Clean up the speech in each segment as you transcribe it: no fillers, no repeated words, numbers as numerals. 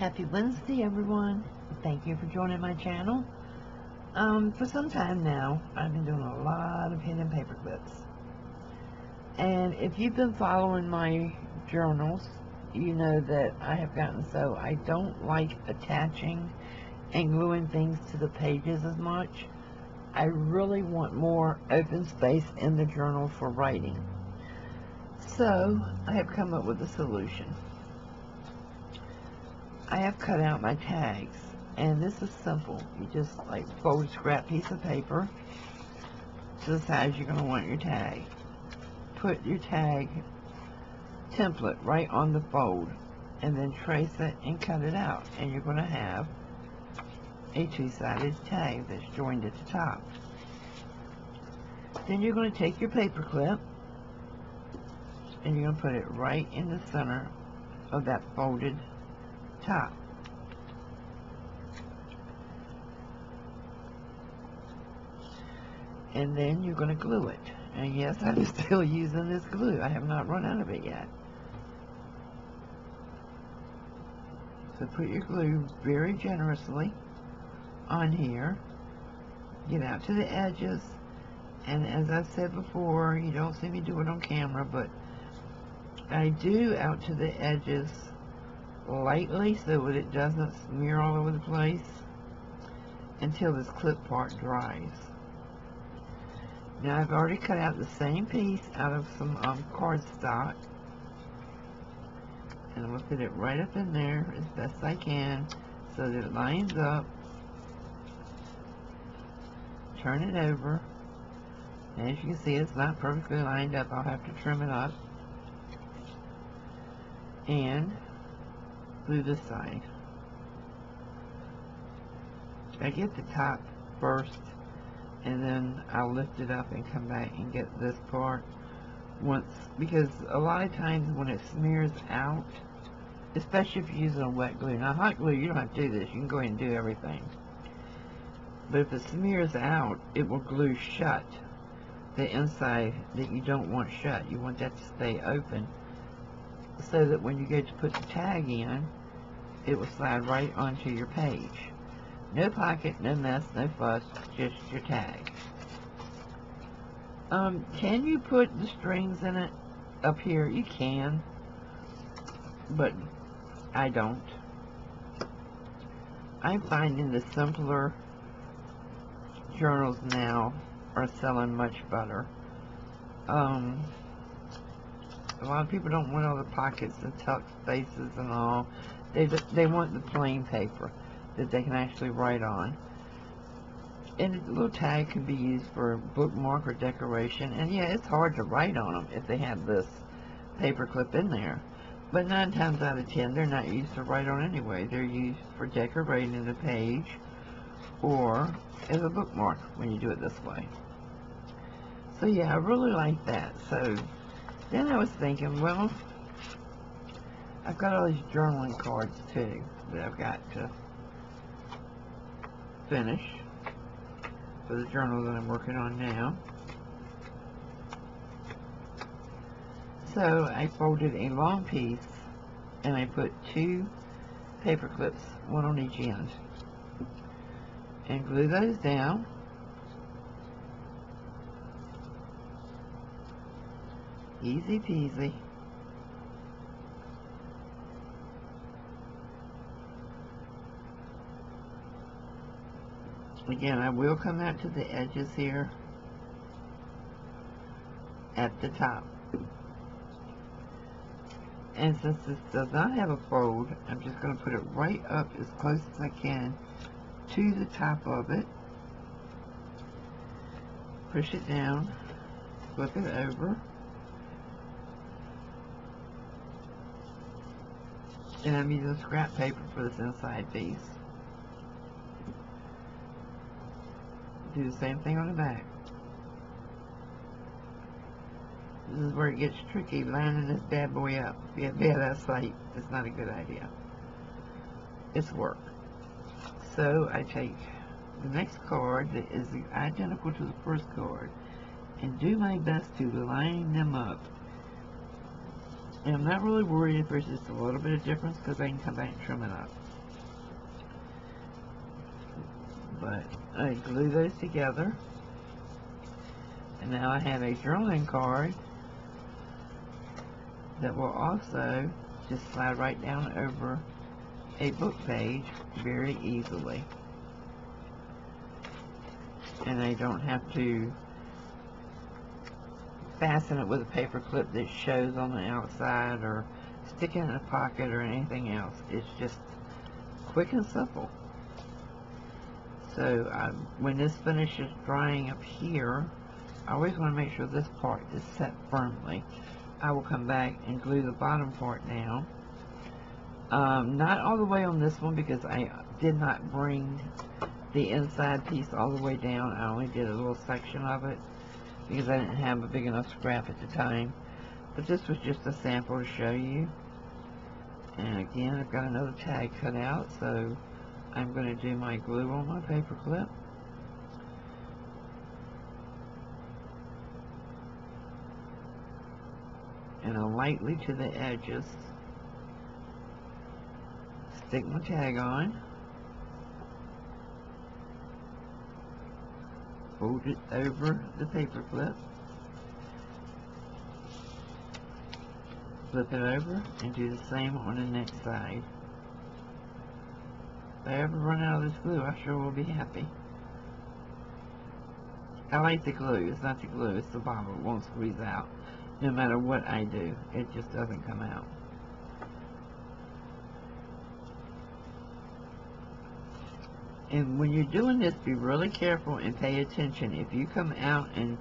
Happy Wednesday, everyone. Thank you for joining my channel. For some time now, I've been doing a lot of hidden paper clips. And if you've been following my journals, you know that I have gotten so I don't like attaching and gluing things to the pages as much. I really want more open space in the journal for writing. So, I have come up with a solution. I have cut out my tags, and this is simple. You just fold a scrap piece of paper to the size you're going to want your tag. Put your tag template right on the fold, and then trace it and cut it out, and you're going to have a two-sided tag that's joined at the top. Then you're going to take your paper clip, and you're going to put it right in the center of that folded top. And then you're going to glue it. And yes, I'm still using this glue. I have not run out of it yet. So put your glue very generously on here. Get out to the edges. And as I've said before, you don't see me do it on camera, but I do out to the edges lightly so that it doesn't smear all over the place until this clip part dries. Now I've already cut out the same piece out of some cardstock, and I'm going to put it right up in there as best I can so that it lines up. Turn it over, and as you can see, it's not perfectly lined up. I'll have to trim it up and glue this side. I get the top first, and then I'll lift it up and come back and get this part once, because a lot of times when it smears out, especially if you're using a wet glue. Now hot glue, you don't have to do this, you can go ahead and do everything. But if it smears out, it will glue shut the inside that you don't want shut. You want that to stay open so that when you go to put the tag in, it will slide right onto your page. No pocket, no mess, no fuss, just your tag. Can you put the strings in it up here? You can, but I don't. I'm finding the simpler journals now are selling much better. A lot of people don't want all the pockets and tuck spaces and all. They want the plain paper that they can actually write on. And a little tag can be used for bookmark or decoration. And yeah, it's hard to write on them if they have this paper clip in there. But 9 times out of 10, they're not used to write on anyway. They're used for decorating the page or as a bookmark when you do it this way. So yeah, I really like that. So then I was thinking, well, I've got all these journaling cards too that I've got to finish for the journal that I'm working on now. So I folded a long piece and I put 2 paper clips, one on each end, and glue those down. Easy peasy. Again, I will come out to the edges here at the top. And since this does not have a fold, I'm just going to put it right up as close as I can to the top of it. Push it down, flip it over, and I'm using scrap paper for this inside piece. Do the same thing on the back. This is where it gets tricky, lining this bad boy up. If you have bad eyesight, it's not a good idea. It's work. So I take the next card that is identical to the first card and do my best to line them up And I'm not really worried if there's just a little bit of difference because I can come back and trim it up. But I glue those together. And now I have a journaling card that will also just slide right down over a book page very easily. And I don't have to fasten it with a paper clip that shows on the outside or stick it in a pocket or anything else. It's just quick and simple. So when this finishes drying up here, I always want to make sure this part is set firmly. I will come back and glue the bottom part down. Not all the way on this one because I did not bring the inside piece all the way down. I only did a little section of it because I didn't have a big enough scrap at the time. But this was just a sample to show you. And again, I've got another tag cut out, so I'm going to do my glue on my paper clip. And I'll lightly to the edges stick my tag on, fold it over the paper clip, flip it over, and do the same on the next side. If I ever run out of this glue, I sure will be happy. I like the glue. It's not the glue, it's the bottle. It won't squeeze out. No matter what I do, it just doesn't come out. And when you're doing this, be really careful and pay attention. If you come out and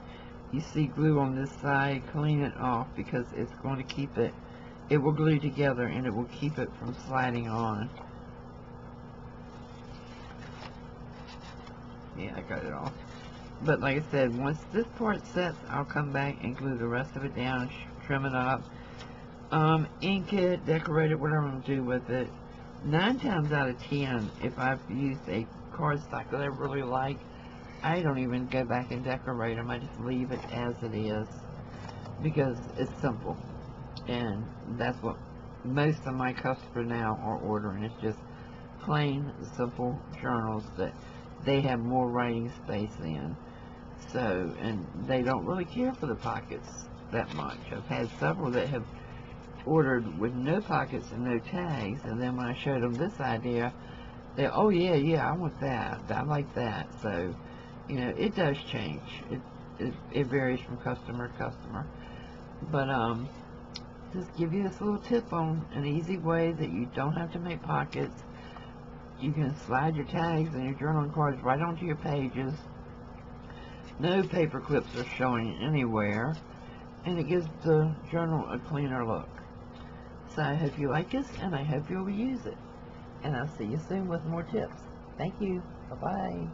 you see glue on this side, clean it off because it's going to keep it, it will glue together and it will keep it from sliding on. Yeah, I got it off. But like I said, once this part sets, I'll come back and glue the rest of it down, trim it up, ink it, decorate it, whatever I'm going to do with it. 9 times out of 10, if I've used a cardstock that I really like, I don't even go back and decorate them. I just leave it as it is because it's simple. And that's what most of my customers now are ordering. It's just plain, simple journals that they have more writing space in. So, and they don't really care for the pockets that much. I've had several that have ordered with no pockets and no tags, and then when I showed them this idea, they, oh yeah, I want that. I like that. So, you know, it does change. It varies from customer to customer. But just give you this little tip on an easy way that you don't have to make pockets. You can slide your tags and your journaling cards right onto your pages. No paper clips are showing anywhere, and it gives the journal a cleaner look. So I hope you like this, and I hope you'll use it. And I'll see you soon with more tips. Thank you. Bye-bye.